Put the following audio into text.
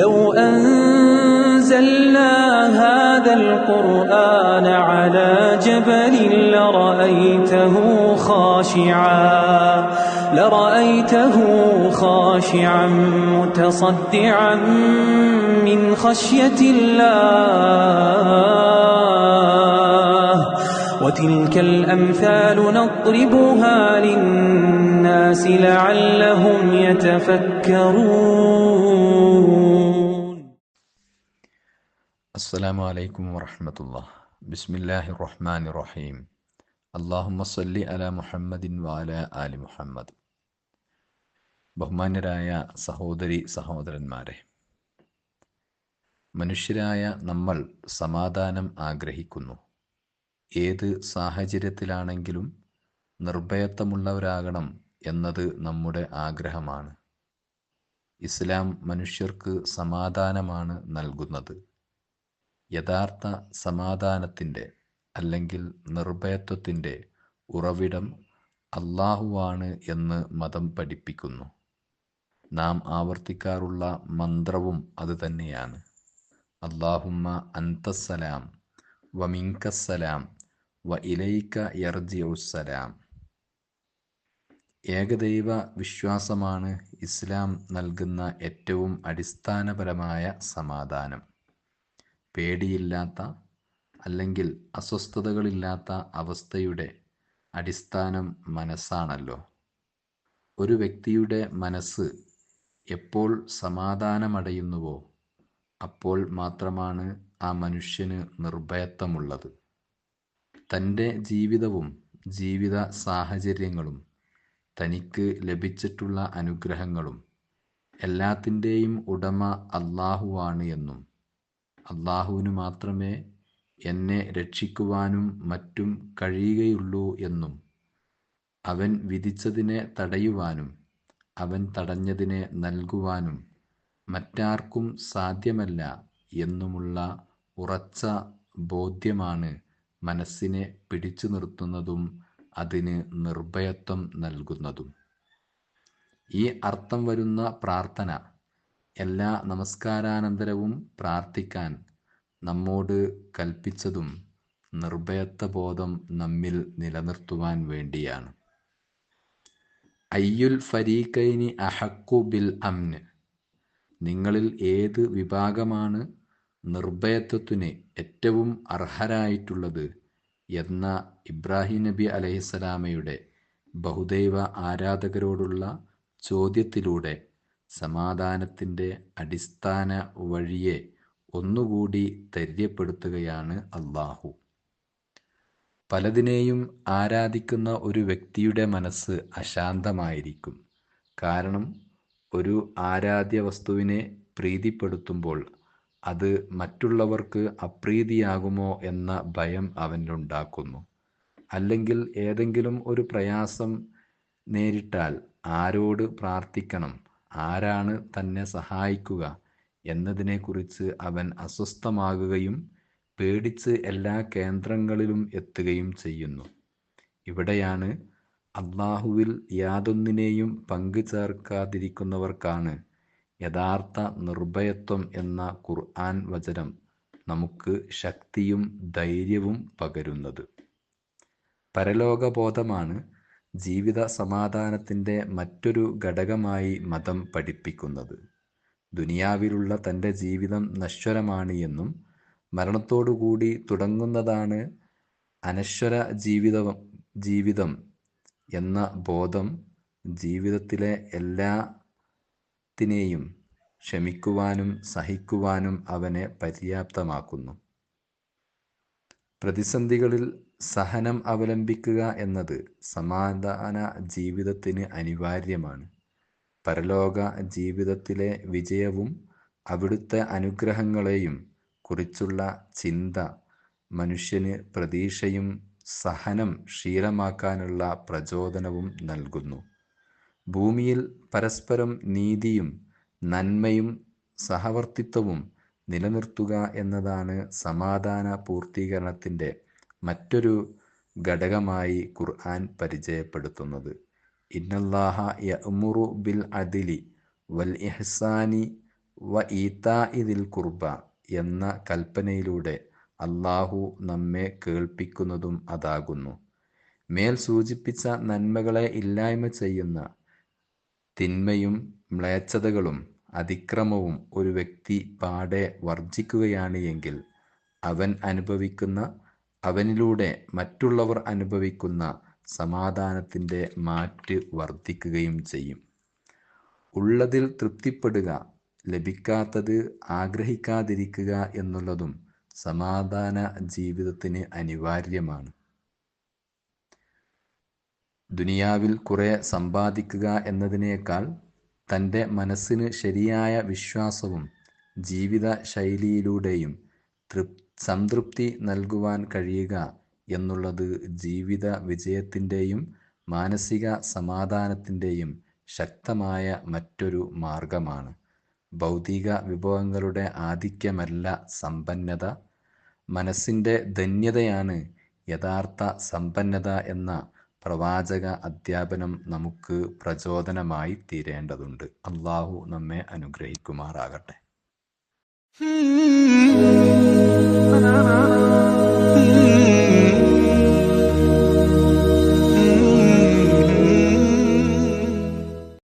لو أنزلنا هذا القرآن على جبل لرأيته خاشعا متصدعا من خشية الله وتلك الأمثال نضربها للناس لعلهم يتفكرون. السلام عليكم ورحمة الله. بسم الله الرحمن الرحيم. اللهم صل على മുഹമ്മദ് وعلى آل മുഹമ്മദ്. ബഹുമാന്യരായ സഹോദരി സഹോദരന്മാരെ, മനുഷ്യരായ നമ്മൾ സമാധാനം ആഗ്രഹിക്കുന്നു. ഏത് സാഹചര്യത്തിലാണെങ്കിലും നിർഭയത്വമുള്ളവരാകണം എന്നത് നമ്മുടെ ആഗ്രഹമാണ്. ഇസ്ലാം മനുഷ്യർക്ക് സമാധാനമാണ് നൽകുന്നത്. യഥാർത്ഥ സമാധാനത്തിൻ്റെ അല്ലെങ്കിൽ നിർഭയത്വത്തിൻ്റെ ഉറവിടം അല്ലാഹുവാണ് എന്ന് മതം പഠിപ്പിക്കുന്നു. നാം ആവർത്തിക്കാറുള്ള മന്ത്രവും അതുതന്നെയാണ്. അല്ലാഹുമ്മ അന്തസ്സലാം വ മിൻകസ്സലാം വ ഇലൈക യർജിഉസ്സലാം. ഏകദൈവ വിശ്വാസമാണ് ഇസ്ലാം നൽകുന്ന ഏറ്റവും അടിസ്ഥാനപരമായ സമാധാനം. പേടിയില്ലാത്ത അല്ലെങ്കിൽ അസ്വസ്ഥതകളില്ലാത്ത അവസ്ഥയുടെ അടിസ്ഥാനം മനസ്സാണല്ലോ. ഒരു വ്യക്തിയുടെ മനസ്സ് എപ്പോൾ സമാധാനമടയുന്നുവോ അപ്പോൾ മാത്രമാണ് ആ മനുഷ്യന് നിർഭയത്വമുള്ളത്. തൻ്റെ ജീവിതവും ജീവിത സാഹചര്യങ്ങളും തനിക്ക് ലഭിച്ചിട്ടുള്ള അനുഗ്രഹങ്ങളും എല്ലാത്തിൻ്റെയും ഉടമ അല്ലാഹുവാണ് എന്നും അല്ലാഹുവിന് മാത്രമേ എന്നെ രക്ഷിക്കുവാനും മറ്റും കഴിയുകയുള്ളൂ എന്നും അവൻ വിധിച്ചതിനെ തടയുവാനും അവൻ തടഞ്ഞതിനെ നൽകുവാനും മറ്റാർക്കും സാധ്യമല്ല എന്നുമുള്ള ഉറച്ച ബോധ്യമാണ് മനസ്സിനെ പിടിച്ചു നിർത്തുന്നതും അതിന് നിർഭയത്വം നൽകുന്നതും. ഈ അർത്ഥം വരുന്ന പ്രാർത്ഥന എല്ലാ നമസ്കാരാനന്തരവും പ്രാർത്ഥിക്കാൻ നമ്മോട് കൽപ്പിച്ചതും നിർഭയത്വബോധം നമ്മിൽ നിലനിർത്തുവാൻ വേണ്ടിയാണ്. അയ്യുൽ ഫരീഖൈനി അഹഖു ബിൽ അംന്, നിങ്ങളിൽ ഏത് വിഭാഗമാണ് നിർഭയത്വത്തിന് ഏറ്റവും അർഹരായിട്ടുള്ളത് എന്ന ഇബ്രാഹിം നബി അലൈഹിസ്സലാമയുടെ ബഹുദൈവ ആരാധകരോടുള്ള ചോദ്യത്തിലൂടെ സമാധാനത്തിൻ്റെ അടിസ്ഥാന വഴിയെ ഒന്നുകൂടി ധൈര്യപ്പെടുത്തുകയാണ് അല്ലാഹു. പലതിനെയും ആരാധിക്കുന്ന ഒരു വ്യക്തിയുടെ മനസ്സ് അശാന്തമായിരിക്കും. കാരണം ഒരു ആരാധ്യ വസ്തുവിനെ പ്രീതിപ്പെടുത്തുമ്പോൾ അത് മറ്റുള്ളവർക്ക് അപ്രീതിയാകുമോ എന്ന ഭയം അവനുണ്ടാക്കുന്നു. അല്ലെങ്കിൽ ഏതെങ്കിലും ഒരു പ്രയാസം നേരിട്ടാൽ ആരോട് പ്രാർത്ഥിക്കണം, ആരാണ് തന്നെ സഹായിക്കുക എന്നതിനെക്കുറിച്ച് അവൻ അസ്വസ്ഥമാകുകയും പേടിച്ച് എല്ലാ കേന്ദ്രങ്ങളിലും എത്തുകയും ചെയ്യുന്നു. ഇവിടെയാണ് അല്ലാഹുവിൽ യാതൊന്നിനെയും പങ്കു ചേർക്കാതിരിക്കുന്നവർക്കാണ് യഥാർത്ഥ നിർഭയത്വം എന്ന ഖുർആൻ വചനം നമുക്ക് ശക്തിയും ധൈര്യവും പകരുന്നത്. പരലോകബോധമാണ് ജീവിത സമാധാനത്തിൻ്റെ മറ്റൊരു ഘടകമായി മതം പഠിപ്പിക്കുന്നത്. ദുനിയാവിലുള്ള തൻ്റെ ജീവിതം നശ്വരമാണ് എന്നും മരണത്തോടുകൂടി തുടങ്ങുന്നതാണ് അനശ്വര ജീവിതം എന്ന ബോധം ജീവിതത്തിലെ എല്ലാത്തിനെയും ക്ഷമിക്കുവാനും സഹിക്കുവാനും അവനെ പര്യാപ്തമാക്കുന്നു. പ്രതിസന്ധികളിൽ സഹനം അവലംബിക്കുക എന്നത് സമാധാന ജീവിതത്തിന് അനിവാര്യമാണ്. പരലോക ജീവിതത്തിലെ വിജയവും അവിടുത്തെ അനുഗ്രഹങ്ങളെയും കുറിച്ചുള്ള ചിന്ത മനുഷ്യന് പ്രതീക്ഷയും സഹനം ശീലമാക്കാനുള്ള പ്രചോദനവും നൽകുന്നു. ഭൂമിയിൽ പരസ്പരം നീതിയും നന്മയും സഹവർത്തിത്വവും നിലനിർത്തുക എന്നതാണ് സമാധാന പൂർത്തീകരണത്തിൻ്റെ മറ്റൊരു ഘടകമായി ഖുർആൻ പരിചയപ്പെടുത്തുന്നത്. ഇന്നല്ലാഹ യഅ്മുറു ബിൽ അദ്ലി വൽ ഇഹ്സാനി വ ഈതാ ഇതിൽ കുർബ എന്ന കൽപ്പനയിലൂടെ അള്ളാഹു നമ്മെ കേൾപ്പിക്കുന്നതും അതാകുന്നു. മേൽ സൂചിപ്പിച്ച നന്മകളെ ഇല്ലായ്മ ചെയ്യുന്ന തിന്മയും മ്ലേച്ഛതകളും അതിക്രമവും ഒരു വ്യക്തി പാടെ വർജിക്കുകയാണ് എങ്കിൽ അവനിലൂടെ മറ്റുള്ളവർ അനുഭവിക്കുന്ന സമാധാനത്തിൻ്റെ മാറ്റ് വർദ്ധിക്കുകയും ചെയ്യും. ഉള്ളതിൽ തൃപ്തിപ്പെടുക, ലഭിക്കാത്തത് ആഗ്രഹിക്കാതിരിക്കുക എന്നുള്ളതും സമാധാന ജീവിതത്തിന് അനിവാര്യമാണ്. ദുനിയാവിൽ കുറെ സമ്പാദിക്കുക എന്നതിനേക്കാൾ തൻ്റെ മനസ്സിന് ശരിയായ വിശ്വാസവും ജീവിത ശൈലിയിലൂടെയും സംതൃപ്തി നൽകുവാൻ കഴിയുക എന്നുള്ളത് ജീവിത വിജയത്തിൻ്റെയും മാനസിക സമാധാനത്തിൻ്റെയും ശക്തമായ മറ്റൊരു മാർഗമാണ്. ഭൗതിക വിഭവങ്ങളുടെ ആധിക്യമല്ല സമ്പന്നത, മനസ്സിൻ്റെ ധന്യതയാണ് യഥാർത്ഥ സമ്പന്നത എന്ന പ്രവാചക അധ്യാപനം നമുക്ക് പ്രചോദനമായി തീരേണ്ടതുണ്ട്. അള്ളാഹു നമ്മെ അനുഗ്രഹിക്കുമാറാകട്ടെ.